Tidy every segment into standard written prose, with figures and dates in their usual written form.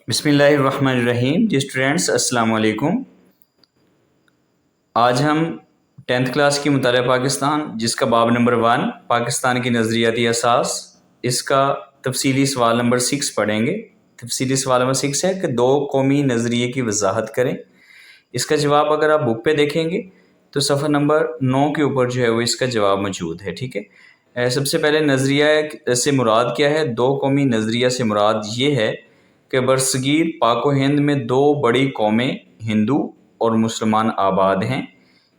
بسم اللہ الرحمن الرحیم. جی اسٹوڈینٹس السلام علیکم. آج ہم 10th کلاس کی مطالعہ پاکستان جس کا باب نمبر 1 پاکستان کی نظریاتی اساس، اس کا تفصیلی سوال نمبر 6 پڑھیں گے. تفصیلی سوال نمبر 6 ہے کہ 2 قومی نظریے کی وضاحت کریں. اس کا جواب اگر آپ بک پہ دیکھیں گے تو صفحہ نمبر 9 کے اوپر جو ہے وہ اس کا جواب موجود ہے. ٹھیک ہے. سب سے پہلے نظریہ سے مراد کیا ہے؟ 2 قومی نظریہ سے مراد یہ ہے کہ برصغیر پاک و ہند میں 2 بڑی قومیں ہندو اور مسلمان آباد ہیں.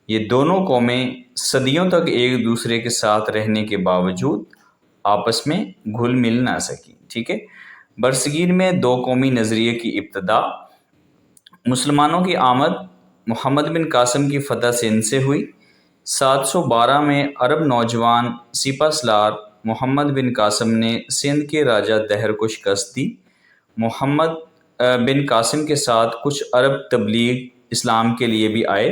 یہ دونوں قومیں صدیوں تک ایک دوسرے کے ساتھ رہنے کے باوجود آپس میں گھل مل نہ سکیں. ٹھیک ہے. برصغیر میں 2 قومی نظریے کی ابتدا مسلمانوں کی آمد محمد بن قاسم کی فتح سندھ سے ہوئی. 712 میں عرب نوجوان سپہ سالار محمد بن قاسم نے سندھ کے راجہ دہر کو شکست دی. محمد بن قاسم کے ساتھ کچھ عرب تبلیغ اسلام کے لیے بھی آئے.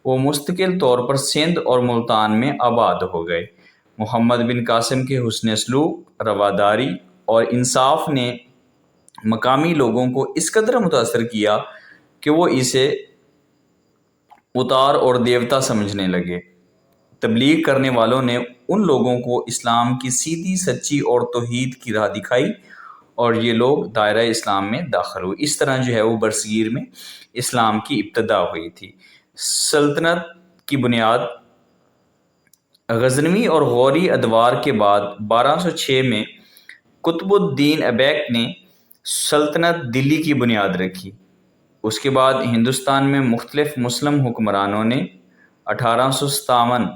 وہ مستقل طور پر سندھ اور ملتان میں آباد ہو گئے. محمد بن قاسم کے حسن سلوک، رواداری اور انصاف نے مقامی لوگوں کو اس قدر متاثر کیا کہ وہ اسے اتار اور دیوتا سمجھنے لگے. تبلیغ کرنے والوں نے ان لوگوں کو اسلام کی سیدھی سچی اور توحید کی راہ دکھائی اور یہ لوگ دائرہ اسلام میں داخل ہوئے. اس طرح جو ہے وہ برصغیر میں اسلام کی ابتدا ہوئی تھی. سلطنت کی بنیاد غزنوی اور غوری ادوار کے بعد 1206 میں قطب الدین ایبک نے سلطنت دلی کی بنیاد رکھی. اس کے بعد ہندوستان میں مختلف مسلم حکمرانوں نے 1857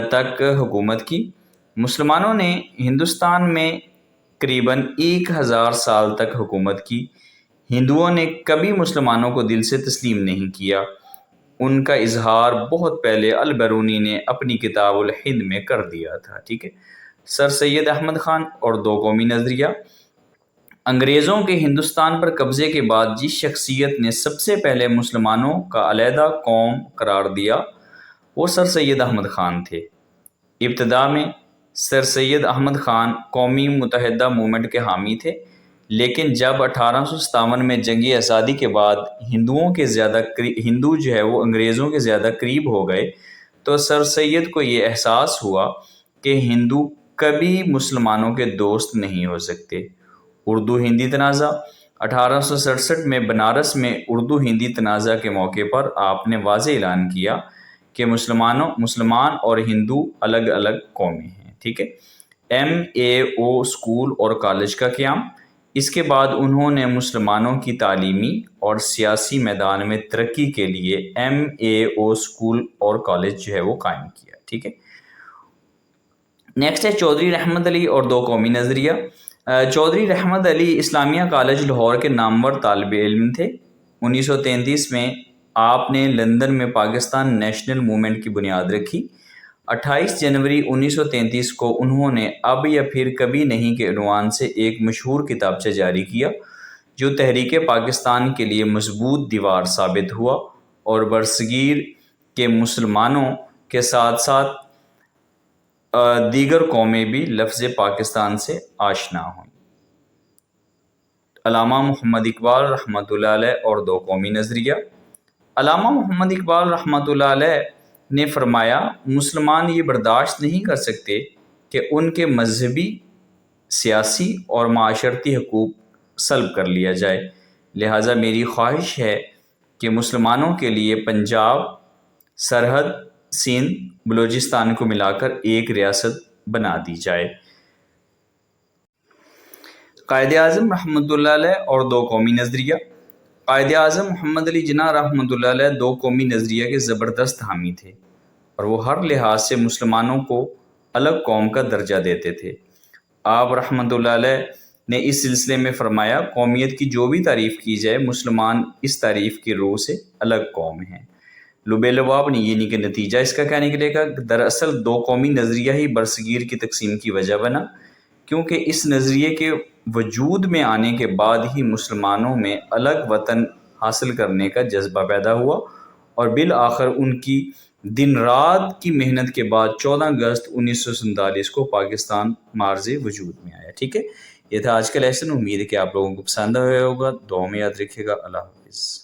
تک حکومت کی. مسلمانوں نے ہندوستان میں قریباً 1000 سال تک حکومت کی. ہندوؤں نے کبھی مسلمانوں کو دل سے تسلیم نہیں کیا. ان کا اظہار بہت پہلے البرونی نے اپنی کتاب الہند میں کر دیا تھا. ٹھیک ہے. سر سید احمد خان اور 2 قومی نظریہ. انگریزوں کے ہندوستان پر قبضے کے بعد جس شخصیت نے سب سے پہلے مسلمانوں کا علیحدہ قوم قرار دیا وہ سر سید احمد خان تھے. ابتدا میں سر سید احمد خان قومی متحدہ موومنٹ کے حامی تھے، لیکن جب 1857 میں جنگ آزادی کے بعد ہندو جو ہے وہ انگریزوں کے زیادہ قریب ہو گئے تو سر سید کو یہ احساس ہوا کہ ہندو کبھی مسلمانوں کے دوست نہیں ہو سکتے. اردو ہندی تنازع. 1867 میں بنارس میں اردو ہندی تنازع کے موقع پر آپ نے واضح اعلان کیا کہ مسلمان اور ہندو الگ الگ قومیں ہیں. ٹھیک ہے. MAO اسکول اور کالج کا قیام. اس کے بعد انہوں نے مسلمانوں کی تعلیمی اور سیاسی میدان میں ترقی کے لیے MAO اسکول اور کالج جو ہے وہ قائم کیا. ٹھیک ہے. نیکسٹ ہے چودھری رحمت علی اور 2 قومی نظریہ. چودھری رحمت علی اسلامیہ کالج لاہور کے نامور طالب علم تھے. 1933 میں آپ نے لندن میں پاکستان نیشنل موومنٹ کی بنیاد رکھی. 28 جنوری 1933 کو انہوں نے اب یا پھر کبھی نہیں کے عنوان سے ایک مشہور کتابچہ جاری کیا جو تحریک پاکستان کے لیے مضبوط دیوار ثابت ہوا اور برصغیر کے مسلمانوں کے ساتھ ساتھ دیگر قومیں بھی لفظ پاکستان سے آشنا ہوئیں. علامہ محمد اقبال رحمۃ اللہ علیہ اور 2 قومی نظریہ. علامہ محمد اقبال رحمۃ اللہ علیہ نے فرمایا مسلمان یہ برداشت نہیں کر سکتے کہ ان کے مذہبی، سیاسی اور معاشرتی حقوق سلب کر لیا جائے. لہٰذا میری خواہش ہے کہ مسلمانوں کے لیے پنجاب، سرحد، سندھ، بلوچستان کو ملا کر ایک ریاست بنا دی جائے. قائد اعظم رحمۃ اللہ علیہ اور 2 قومی نظریہ. قائد اعظم محمد علی جناح رحمۃ اللہ علیہ 2 قومی نظریہ کے زبردست حامی تھے اور وہ ہر لحاظ سے مسلمانوں کو الگ قوم کا درجہ دیتے تھے. آپ رحمۃ اللہ علیہ نے اس سلسلے میں فرمایا قومیت کی جو بھی تعریف کی جائے مسلمان اس تعریف کی روح سے الگ قوم ہیں. لب لباب نے یہ نہیں کہ نتیجہ اس کا کیا نکلے گا. دراصل 2 قومی نظریہ ہی برصغیر کی تقسیم کی وجہ بنا، کیونکہ اس نظریے کے وجود میں آنے کے بعد ہی مسلمانوں میں الگ وطن حاصل کرنے کا جذبہ پیدا ہوا اور بالآخر ان کی دن رات کی محنت کے بعد 14 اگست 1947 کو پاکستان مارز وجود میں آیا. ٹھیک ہے. یہ تھا آج کا لیسن. امید ہے کہ آپ لوگوں کو پسند آیا ہوگا. دعاؤں میں یاد رکھیے گا. اللہ حافظ.